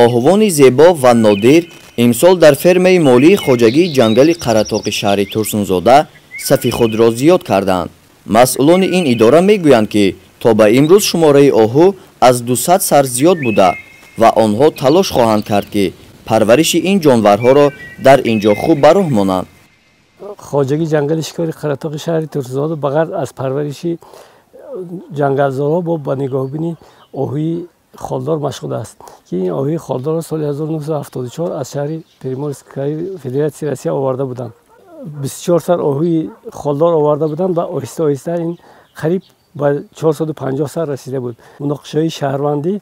оҳувони зебо ва нодир имсол дар фермаи молии хоҷагии ҷангали Қаратоқи шаҳри Турсунзода сафи худро зиёд карданд. масъулони ин идора мегӯянд ки то ба имрӯз шумораи оҳу аз 200 сар зиёд буда ва онҳо талош хоҳанд кард ки парвариши ин ҷонварҳоро дар ин ҷо хуб ба роҳ монанд. хоҷагии ҷангали шикори Қаратоқи шаҳри Турсунзода ба ғарз аз парвариши ҷангалзорҳо ба нигоҳубини оҳуи холдор машғул аст ки ин оҳуи холдорро соли 1974 аз шаҳри Приморская Федератсияи Россия оварда буданд. 24 сар оҳуи холдор оварда буданд ва оҳиста оҳиста ин қариб ба 450 сар расида буд. Муноқишаҳои шаҳрвандӣ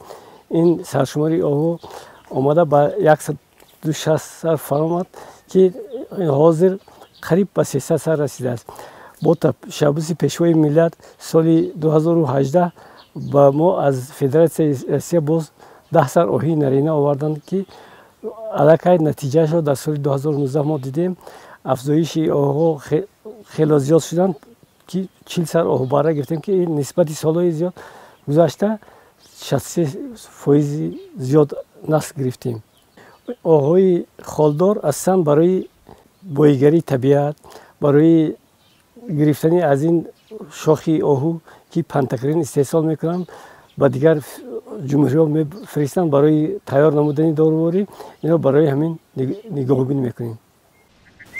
ин саршумори оҳу омада ба 160 сар фаромад ки ҳозир қариб ба 300 сар расидааст. бо ташаббуси пешвои миллат соли 2018 ба мо аз Федератсияи Россия боз 10 сар оҳии нарина оварданд ки аллакай натиҷаашро дар соли 2019 мо дидем. афзоиши оҳуҳо хело зиёд шуданд ки 40 сар оҳубара гирифтем ки нисбати солҳои зиёд гузашта 63% зиёд насл гирифтем. оҳуи холдор аслан барои боигарии табиат, барои гирифтани аз ин шохи оҳу ки пантакрин истеҳсол мекунанд ба дигар ҷумҳуриҳо мефиристанд барои тайёр намудани дорувори. ино барои ҳамин нигоҳубинӣ мекунем.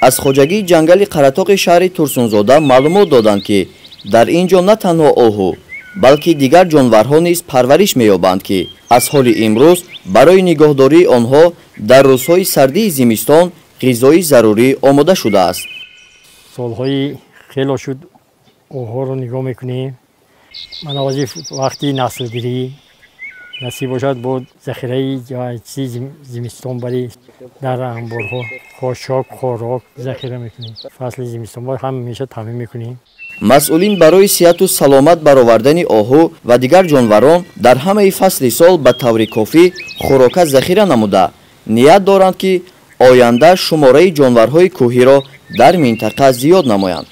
аз хоҷагии ҷангали Қаратоқи шаҳри Турсунзода маълумот доданд ки дар ин ҷо на танҳо оҳу балки дигар ҷонварҳо низ парвариш меёбанд ки аз ҳоли имрӯз барои нигоҳдории онҳо дар рӯзҳои сардии зимистон ғизои зарурӣ омода шудааст. солҳои хело шуд оҳуҳоро нигоҳ мекунем. манавази вақти наслгирӣ насиб бошад бо захираи чизи зимистон бари дар амборҳо хошок хӯрок захира мекунем. фасли зимистон бо ҳамеша таъмин мекунем. масъулин барои сиҳату саломат баровардани оҳу ва дигар ҷонварон дар ҳамаи фасли сол ба таври кофӣ хӯрока захира намуда ният доранд ки оянда шумораи ҷонварҳои кӯҳиро дар минтақа зиёд намоянд.